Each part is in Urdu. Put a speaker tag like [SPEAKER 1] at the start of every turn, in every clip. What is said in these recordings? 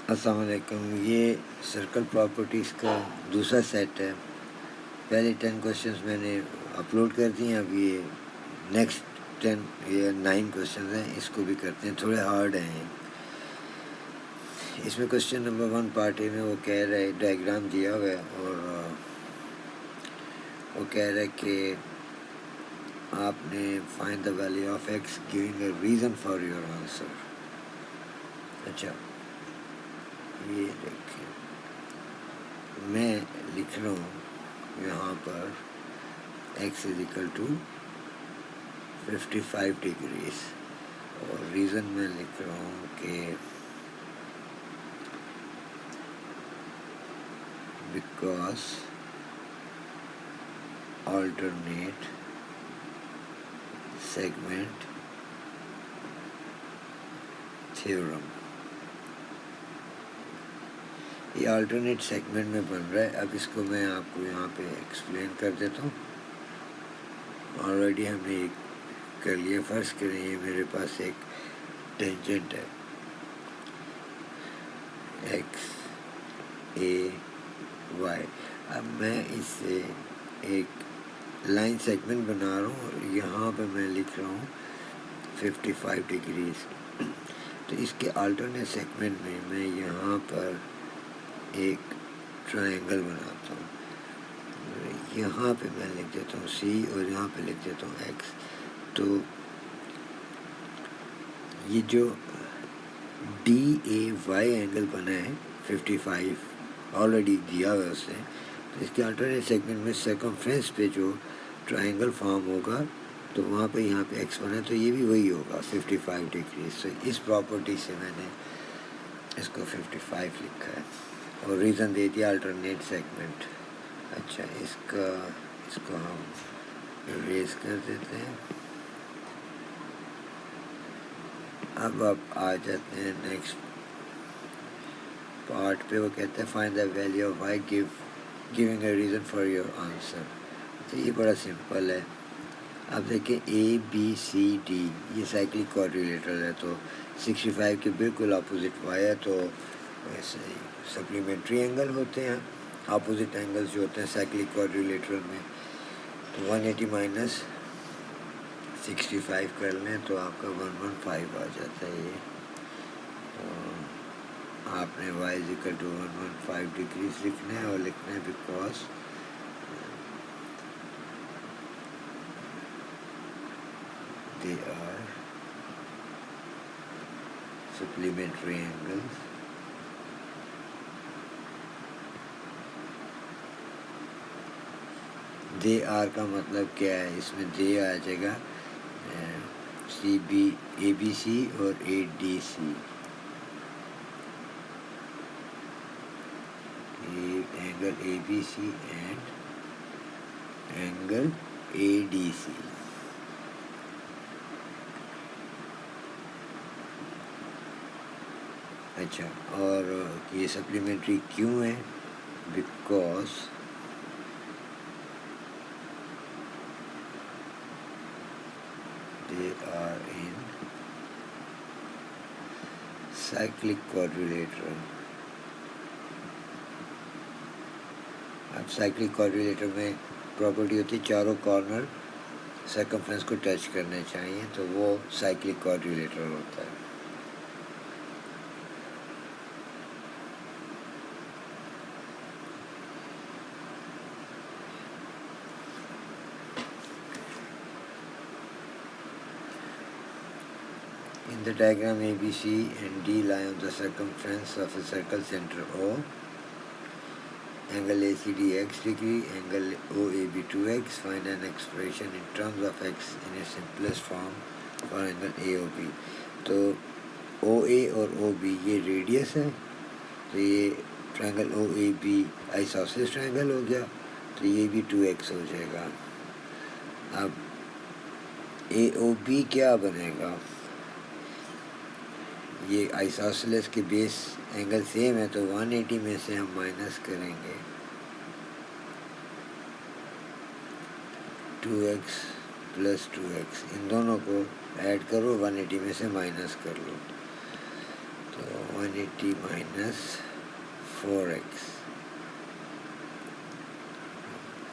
[SPEAKER 1] السلام علیکم. یہ سرکل پراپرٹیز کا دوسرا سیٹ ہے. پہلے 10 کوشچنز میں نے اپلوڈ کر دیے ہیں. اب یہ نیکسٹ 9 کوشچنز ہیں, اس کو بھی کرتے ہیں. تھوڑے ہارڈ ہیں. اس میں کوشچن نمبر 1 پارٹ اے میں وہ کہہ رہا ہے, ڈائیگرام دیا ہوا ہے اور وہ کہہ رہا ہے کہ آپ نے find the value of x giving a reason for your answer. اچھا, یہ دیکھیں میں لکھ رہا ہوں یہاں پر x is equal to 55 degrees اور ریزن میں لکھ رہا ہوں کہ بیکاز alternate segment theorem. یہ alternate segment میں بن رہا ہے. اب اس کو میں آپ کو یہاں پہ ایکسپلین کر دیتا ہوں. آلریڈی ہم نے کر لیا. فرض کریں یہ میرے پاس ایک ٹینجنٹ ہے ایکس اے وائی. اب میں اس سے ایک لائن سیگمنٹ بنا رہا ہوں اور یہاں پہ میں لکھ رہا ہوں 55 ڈگریز. تو اس کے آلٹرنیٹ سیگمنٹ میں یہاں پر ایک ٹرائنگل بناتا ہوں. یہاں پہ میں لکھ دیتا ہوں سی اور یہاں پہ لکھ دیتا ہوں ایکس. تو یہ جو ڈی اے وائی اینگل بنا ہے 55 آلریڈی دیا ہوا ہے اس نے. تو اس کے آلٹرنیٹ سیگمنٹ میں سرکمفرنس پہ جو ٹرائنگل فارم ہوگا تو وہاں پہ یہاں پہ ایکس بنا ہے, تو یہ بھی وہی ہوگا 55 ڈگریز. تو اس پراپرٹی سے میں نے اس کو 55 لکھا ہے اور ریزن دے دیا آلٹرنیٹ سیگمنٹ. اچھا, اس کو ہم ریز کر دیتے ہیں. اب آپ آ جاتے ہیں نیکسٹ پارٹ پہ. وہ کہتے ہیں find the value of y giving a reason for your answer. تو یہ بڑا سمپل ہے. اب دیکھیں اے بی سی ڈی یہ سائیکلک کوارڈیلیٹرل ہے, تو 65 کے بالکل اپوزٹ وائی ہے. تو ایسے سپلیمنٹری اینگل ہوتے ہیں, اپوزٹ اینگلز جو ہوتے ہیں سائیکلک کوارڈیلیٹرل میں. تو 180 مائنس 65 کر لیں تو آپ کا 115 آ جاتا ہے. یہ آپ نے y is equal to 115 degrees لکھنا ہے اور لکھنا ہے because they are supplementary angles they are کا مطلب کیا ہے, اس میں they آ جائے گا سی بی اے بی سی اور A D C. Angle A B C and angle A D C. اچھا, اور یہ سپلیمنٹری کیوں ہے؟ Because they are in cyclic quadrilateral. اب سائیکلک کوارڈیلیٹر میں پراپرٹی ہوتی ہے چاروں کارنر سرکمفرنس کو ٹچ کرنے چاہیے, تو وہ سائیکلک کوارڈیلیٹرل ہوتا ہے. In the diagram ABC and D lie on the circumference of a circle center O. Angle ACD x degree, angle OAB 2x. Find an expression in terms of x in its simplest form for angle AOB. تو OA اور OB یہ ریڈیس ہے, تو یہ ٹرائنگل OAB آئسوسیلس ٹرائنگل ہو گیا, تو یہ بھی 2x ہو جائے گا. اب AOB کیا بنے گا؟ یہ آئسوسیلس کے بیس اینگل سیم ہے, تو 180 میں سے ہم مائنس کریں گے 2x پلس 2x. ان دونوں کو ایڈ کرو, 180 میں سے مائنس کر لو, تو 180 minus 4x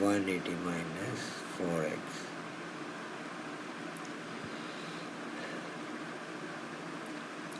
[SPEAKER 1] 180 minus 4x.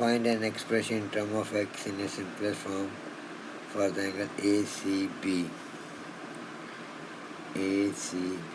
[SPEAKER 1] Find an expression in term of x in a simplest form for the angle ACB. ACB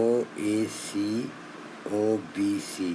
[SPEAKER 1] OAC OBC,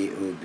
[SPEAKER 1] AOB,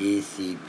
[SPEAKER 1] ACB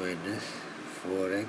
[SPEAKER 1] minus 4x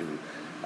[SPEAKER 1] 2.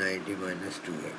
[SPEAKER 1] 90 minus 2x.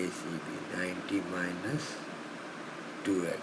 [SPEAKER 1] ACB 90 minus 2x.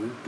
[SPEAKER 1] 2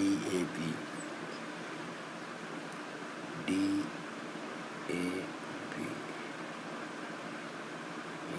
[SPEAKER 1] DAB.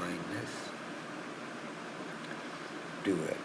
[SPEAKER 1] minus 2x.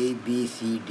[SPEAKER 1] ABCD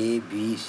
[SPEAKER 1] ABC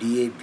[SPEAKER 1] DAB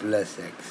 [SPEAKER 1] plus x,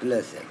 [SPEAKER 1] plus x.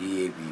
[SPEAKER 1] DAB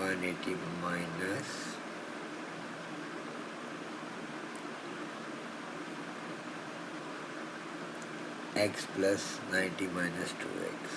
[SPEAKER 1] 180 minus x plus 90 minus 2x.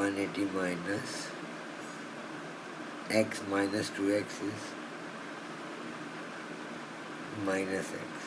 [SPEAKER 1] 180 minus x minus 2x is minus x.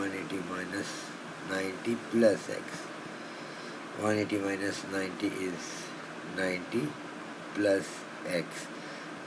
[SPEAKER 1] 180 minus 90 plus x. 180 minus 90 is 90 plus x.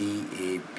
[SPEAKER 1] DAP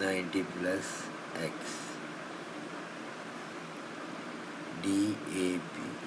[SPEAKER 1] 90 plus x. DAP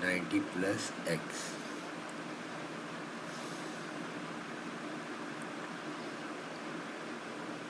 [SPEAKER 1] 90 plus x.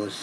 [SPEAKER 1] OC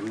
[SPEAKER 1] 2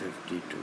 [SPEAKER 1] 52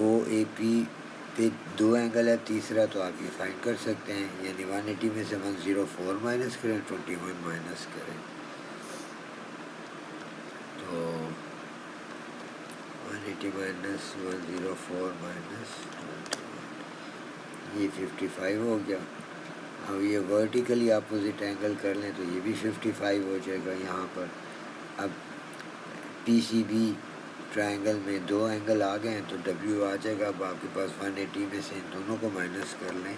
[SPEAKER 1] OAP پھر 2 اینگل ہے تیسرا تو آپ یہ فائنڈ کر سکتے ہیں، یعنی 180 میں سے 104 مائنس کریں، 21 مائنس کریں تو 180 مائنس 104 مائنس 21 یہ 55 ہو گیا۔ اب یہ ورٹیکلی اپوزٹ اینگل کر لیں تو یہ بھی 55 ہو جائے گا یہاں پر۔ اب پی سی بی ٹرائنگل میں 2 اینگل آ گئے ہیں تو ڈبلیو آ جائے گا۔ اب آپ کے پاس 180 میں سے ان دونوں کو مائنس کر لیں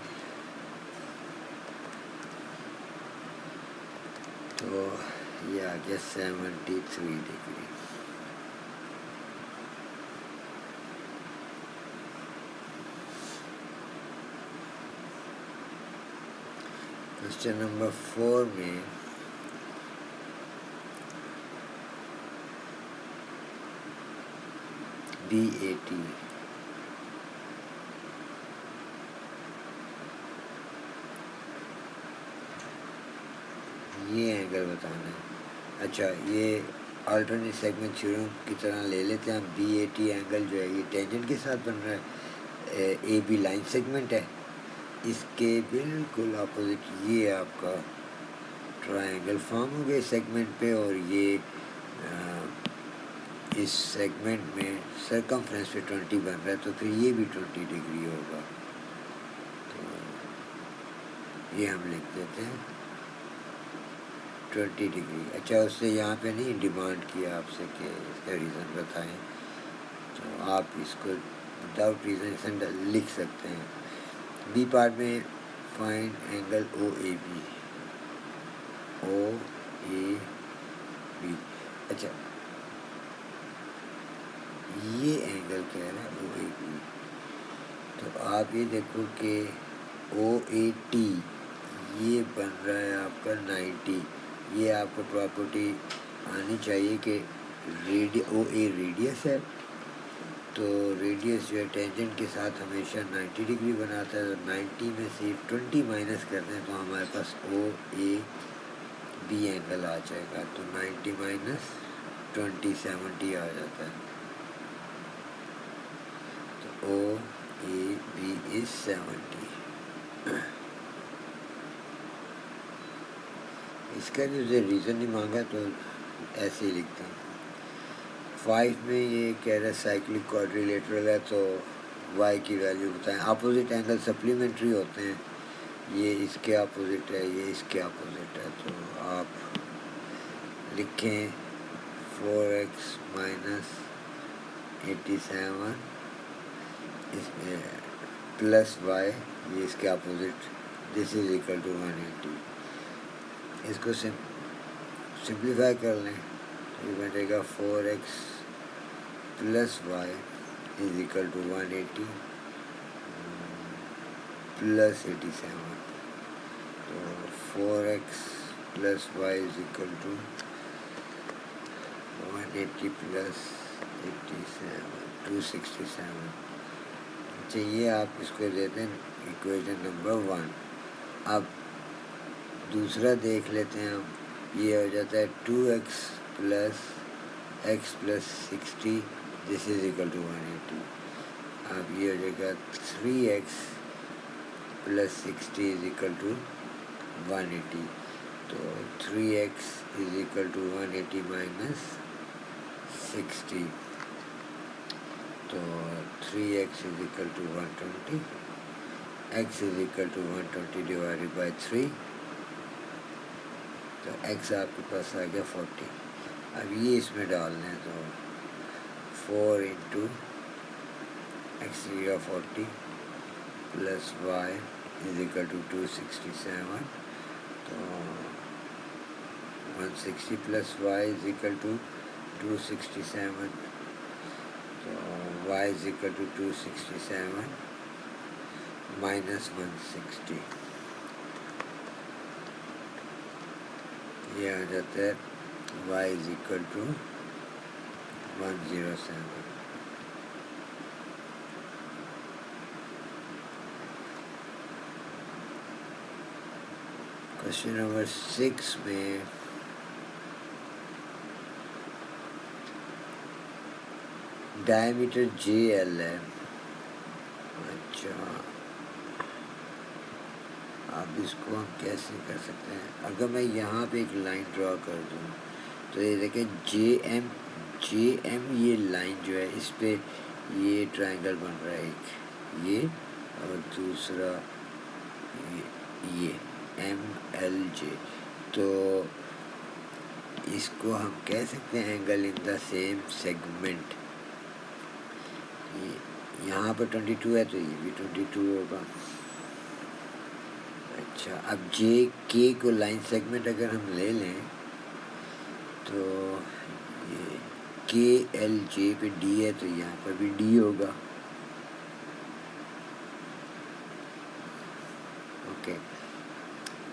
[SPEAKER 1] تو یہ آ گیا 73 ڈگری۔ کوسچن نمبر 4 میں BAT یہ اینگل بتانا ہے۔ اچھا یہ آلٹرنیٹ سیگمنٹ تھیورم کی طرح لے لیتے ہیں ہم۔ BAT اینگل جو ہے یہ ٹینجنٹ کے ساتھ بن رہا ہے، AB لائن سیگمنٹ ہے، اس کے بالکل اپوزٹ یہ آپ کا ٹرائنگل فارم ہو گیا سیگمنٹ پہ، اور یہ اس سیگمنٹ میں سرکمفرنس پہ 20 بن رہا ہے تو پھر یہ بھی 20 ڈگری ہوگا۔ تو یہ ہم لکھ دیتے ہیں 20 ڈگری۔ اچھا اس سے یہاں پہ نہیں ڈیمانڈ کیا آپ سے کہ اس کا ریزن بتائیں، تو آپ اس کو وداؤٹ ریزن لکھ سکتے ہیں۔ بی پارٹ میں فائنڈ اینگل OAB۔ اچھا یہ اینگل کہہ رہا ہے OAB، تو آپ یہ دیکھو کہ OAT یہ بن رہا ہے آپ کا 90۔ یہ آپ کو پراپرٹی آنی چاہیے کہ OA ریڈیس ہے، تو ریڈیس جو ہے ٹینجنٹ کے ساتھ ہمیشہ 90 ڈگری بناتا ہے، تو 90 میں سے 20 مائنس کرتے ہیں تو ہمارے پاس OAB اینگل آ جائے گا، تو 90 مائنس 20 70 آ جاتا ہے، تو OAB is 70۔ اس کا جو ریزن نہیں مانگا تو ایسے ہی لکھتا ہوں۔ 5 میں یہ کہہ رہا ہے سائیکلک کوادریلیٹرل ہے تو وائی کی ویلیو بتائیں۔ اپوزٹ اینگل سپلیمنٹری ہوتے ہیں، یہ اس کے اپوزٹ ہے، یہ اس کے اپوزٹ ہے، تو آپ لکھیں 4x مائنس 87 اس میں پلس وائی، یہ اس کے opposite, this is equal to 180۔ اس کو سمپلیفائی کر لیں تو یہ بنے گا 4x plus y is equal to 180 plus 87، تو 4x plus y is equal to 180 plus 87 267۔ اچھا یہ آپ اس کو دیتے ہیں ایکویشن نمبر 1۔ اب دوسرا دیکھ لیتے ہیں ہم، یہ ہو جاتا ہے 2x plus x plus 60 this is equal to 180۔ اب یہ ہو جائے گا 3x plus 60 is equal to 180، تو 3x is equal to 180 minus 60، تو 3x is equal to 120، x is equal to 120 divided by 3، تو x آپ کے پاس آ گیا 40۔ اب یہ اس میں ڈالنا ہے تو 4 انٹو x کی جگہ 40 plus y is equal to 267، تو 160 plus y is equal to 267، تو y is equal to 267 minus 160، یہ آ جاتا ہے y is equal to 107۔ Question number 6 میں ڈائیمیٹر JL ہے، اچھا اب اس کو ہم کیسے کر سکتے ہیں؟ اگر میں یہاں پہ ایک لائن ڈرا کر دوں تو یہ دیکھیں جے ایم یہ لائن جو ہے اس پہ یہ ٹرائنگل بن رہا ہے، ایک یہ اور دوسرا یہ ایم ایل جے. تو اس کو ہم کہہ سکتے ہیں angle in the same segment. یہاں پہ 22 ہے تو یہ بھی 22 ہوگا. اچھا اب جے کے کو لائن سیگمنٹ اگر ہم لے لیں تو یہ کے ایل جے پہ ڈی ہے تو یہاں پر بھی ڈی ہوگا. اوکے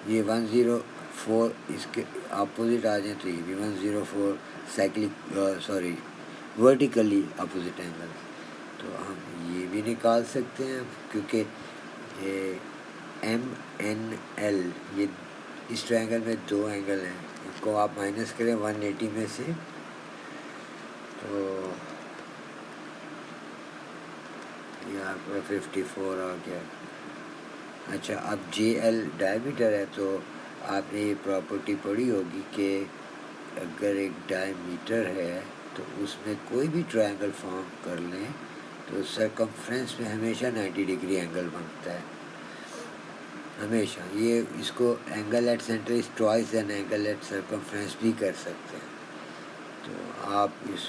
[SPEAKER 1] یہ 104 اس کے اپوزٹ آ جائیں تو یہ بھی 104 سائیکلک ورٹیکلی اپوزٹ اینگل. تو ہم یہ بھی نکال سکتے ہیں کیونکہ یہ ایم این ایل یہ اس ٹرائنگل میں دو اینگل ہیں، اس کو آپ مائنس کریں 180 میں سے تو یہاں پر 54 آ گیا. اچھا اب جے ایل ڈائیمیٹر ہے تو آپ نے یہ پراپرٹی پڑھی ہوگی کہ اگر ایک ڈائی میٹر ہے تو اس میں کوئی بھی ٹرائنگل فارم کر لیں تو سرکمفرنس میں ہمیشہ 90 ڈگری اینگل بنتا ہے ہمیشہ. یہ اس کو angle at centre is twice than angle at circumference بھی کر سکتے ہیں. تو آپ اس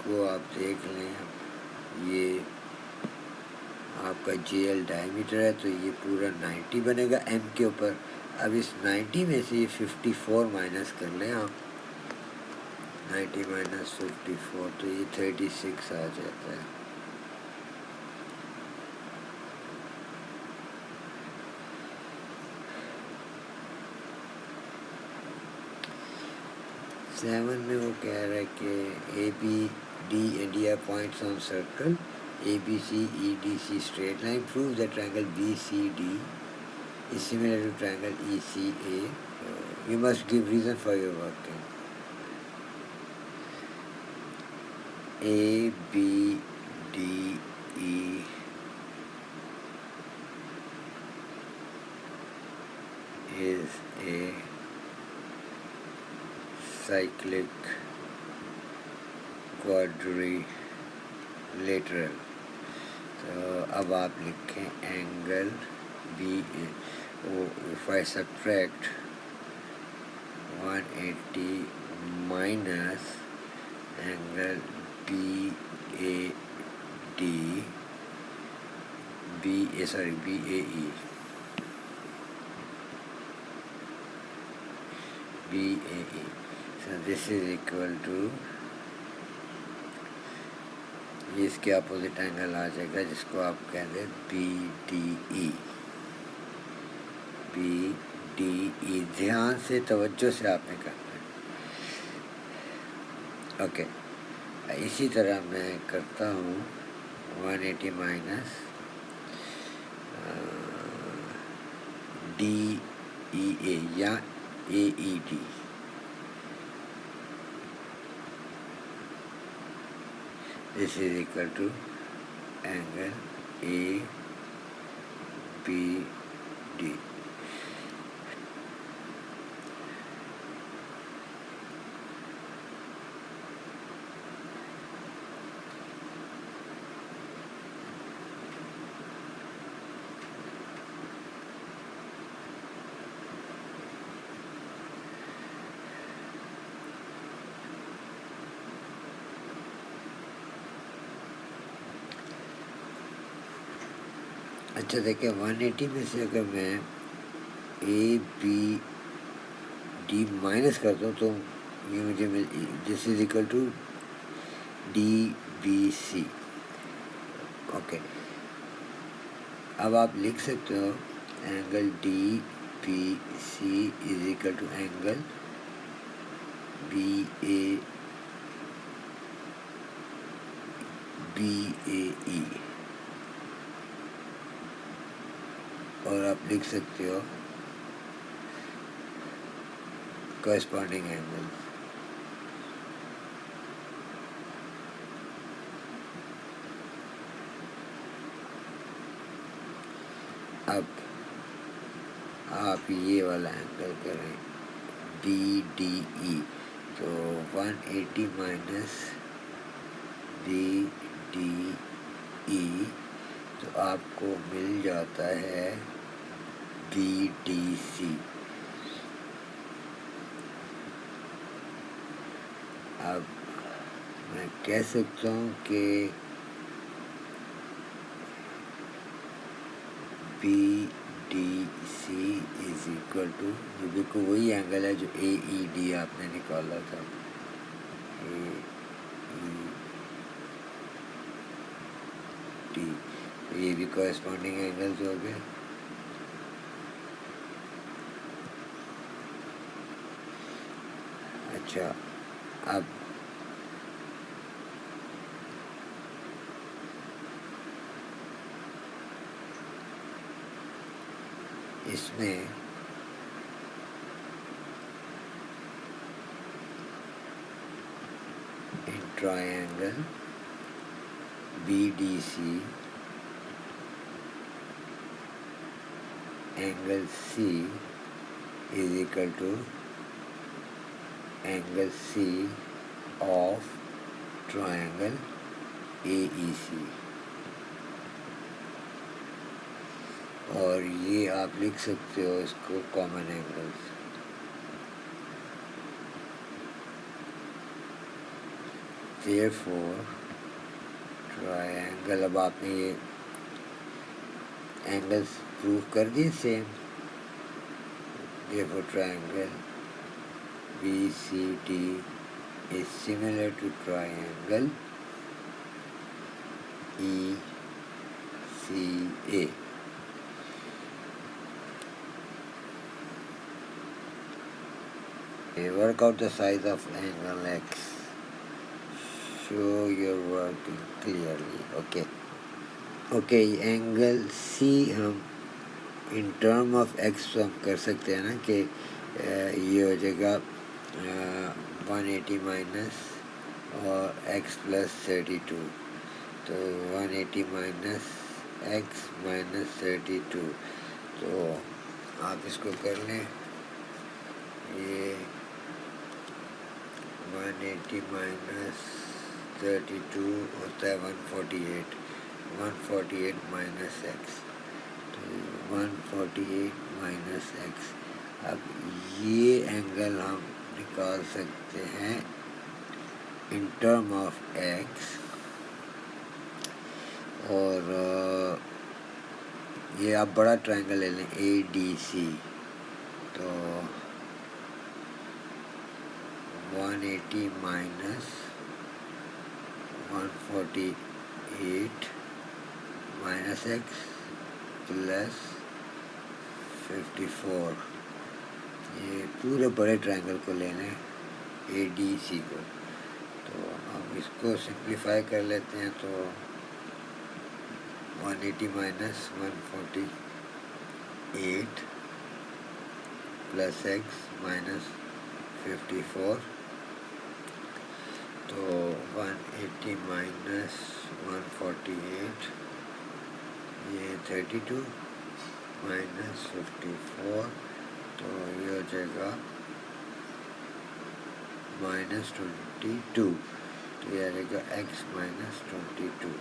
[SPEAKER 1] کو آپ دیکھ لیں. یہ آپ کا جے ایل ڈائی میٹر ہے تو یہ پورا 90 بنے گا ایم کے اوپر. اب اس 90 میں سے یہ 54 مائنس کر لیں آپ، 90 مائنس 54 تو یہ 36 آ جاتا ہے. سیون میں وہ کہہ رہا ہے کہ A B D and E are points on circle A B C E D C straight line prove that triangle B C D is similar to triangle ECA. You must give reason for your working. A, B, D, E is a cyclic quadrilateral. تو اب آپ لکھیں angle B if I subtract 180 minus angle BAE so this is equal to یہ اس کے اپوزٹ اینگل آ جائے گا جس کو آپ کہتے ہیں بی ڈی ای. دھیان سے توجہ سے آپ نے کرنا ہے. اوکے اسی طرح میں کرتا ہوں 180 مائنس ڈی ای اے یا A E D. This is equal to angle ABD. اچھا دیکھیں 180 میں سے اگر میں اے بی ڈی مائنس کرتا ہوں تو یہ مجھے this is equal to D B C. Okay اب آپ لکھ سکتے ہو angle D B C is equal to angle B A E اور آپ لکھ سکتے ہو corresponding اینگل. اب آپ یہ والا اینگل کریں بی ڈی ای، تو 180 مائنس بی ڈی ای، تو آپ کو مل جاتا ہے بی ڈی سی. اب میں کہہ سکتا ہوں کہ B D C is equal to, یہ بالکل وہی اینگل ہے جو اے ای ڈی آپ نے نکالا تھا، اے ای ڈی، یہ بھی کورسپونڈنگ اینگلز ہو گئے. اچھا اب اس میں in triangle B D C angle C is equal to angle C of triangle A E C, اور یہ آپ لکھ سکتے ہو اس کو کامن اینگلس. therefore ٹرائنگل، اب آپ نے یہ اینگلس پروو کر دیے same. therefore triangle B C D is similar to triangle ECA. Work out the size of angle X. Show your work clearly. Okay, angle C ہم ان ٹرم آف ایکس ہم کر سکتے ہیں نا کہ یہ ہو جائے گا 180 مائنس اور ایکس پلس 32، تو 180 مائنس ایکس مائنس 32، تو آپ اس کو کر لیں. یہ 180 مائنس 32 ہوتا ہے 148، 148 مائنس ایکس، تو 148 مائنس ایکس. اب یہ اینگل ہم نکال سکتے ہیں ان ٹرم آف ایکس، اور یہ آپ بڑا ٹرائنگل لے لیں اے ڈی سی، تو 180 مائنس 148 مائنس ایکس پلس 54، یہ پورے بڑے ٹرائنگل کو لے لیں اے ڈی سی کو. تو ہم اس کو سمپلیفائی کر لیتے ہیں، تو 180 مائنس 148 پلس ایکس مائنس 54، تو 180 مائنس 148 یہ 32 مائنس 54، تو یہ ہو جائے گا مائنس 22، تو یہ آ جائے گا ایکس مائنس 22.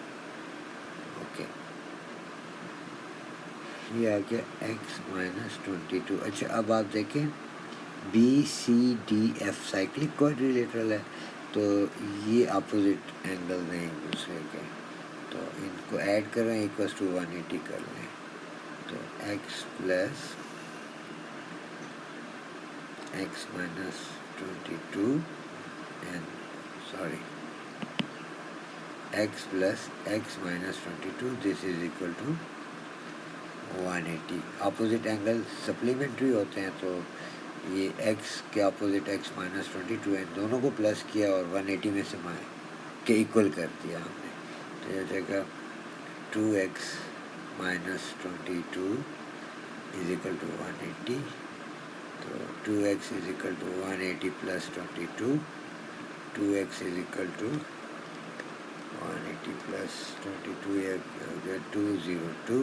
[SPEAKER 1] اوکے، یہ آ گیا ایکس مائنس 22. اچھا اب آپ دیکھیں B C D F cyclic quadrilateral ہے، تو یہ اپوزٹ اینگل ہیں ایک دوسرے کے، تو ان کو ایڈ کریں ایکوس ٹو 180 کر لیں، تو x plus x minus 22 x plus x minus 22، this is equal to 180. Opposite angle supplementary ہوتے ہیں، تو یہ ایکس کے اپوزٹ ایکس مائنس 22 ان دونوں کو پلس کیا اور 180 میں سے کے ایکول کر دیا ہم نے، تو یہ ہو جائے گا 2x minus 22 is equal to 180، تو 2x is equal to 180 plus 22، 2x is equal to 180 plus 22 یہ 202،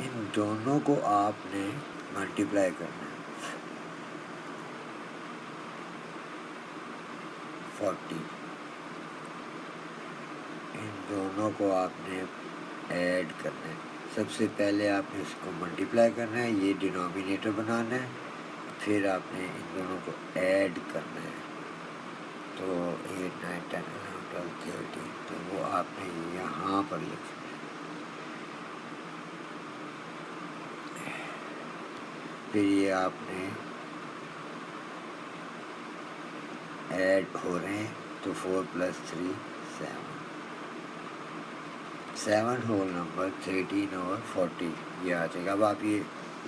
[SPEAKER 1] ان دونوں کو آپ نے ملٹیپلائی کرنا ہے 40. ان دونوں کو آپ نے ایڈ کرنا ہے. سب سے پہلے آپ نے اس کو ملٹیپلائی کرنا ہے, یہ ڈینومینیٹر بنانا ہے, پھر آپ نے ان دونوں کو ایڈ کرنا ہے. تو 8 9 10 11 12 13, تو وہ آپ نے یہاں پر لکھنا ہے. پھر یہ آپ نے ایڈ ہو رہے ہیں, تو 4 + 3 7 ہول نمبر 13/40 یہ آ جائے گا. اب آپ یہ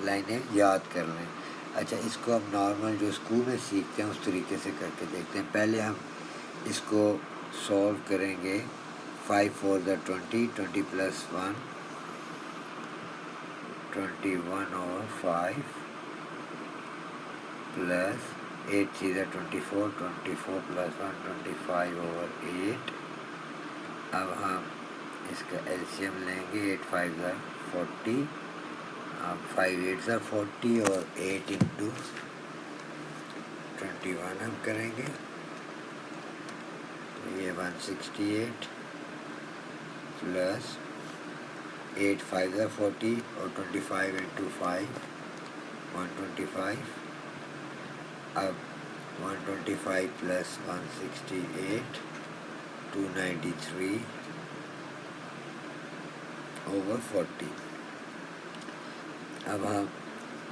[SPEAKER 1] لائنیں یاد کر لیں. اچھا, اس کو ہم نارمل جو اسکول میں سیکھتے ہیں اس طریقے سے کر کے دیکھتے ہیں. پہلے ہم اس کو سولو کریں گے. 5 4 20, 20 + 1 21/5 plus 8 3 24, 24 + 1 25/8. اب ہم اس کا ایلسیم لیں گے. 8 5 40, اب 5 8 40 اور 8 × 21 ہم کریں گے. تو یہ 168 plus 8 5 40 اور 25 × 5 125. اب 125 plus 168 293/40. اب ہم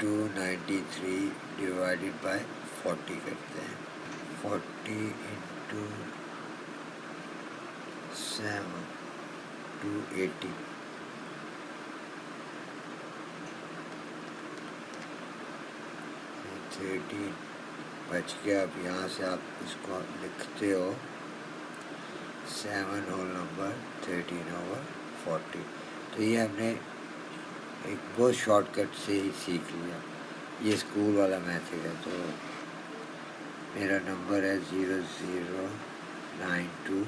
[SPEAKER 1] 293 / 40 کرتے ہیں. 40 × 7 280. 13 بچ گیا. اب یہاں سے آپ اس کو لکھتے ہو 7 ہول نمبر 13/40. تو یہ ہم نے ایک بہت شارٹ کٹ سے ہی سیکھ لیا. یہ اسکول والا میتھڈ ہے. تو میرا نمبر ہے 0092.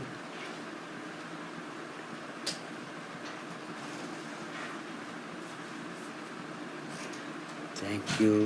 [SPEAKER 1] Thank you.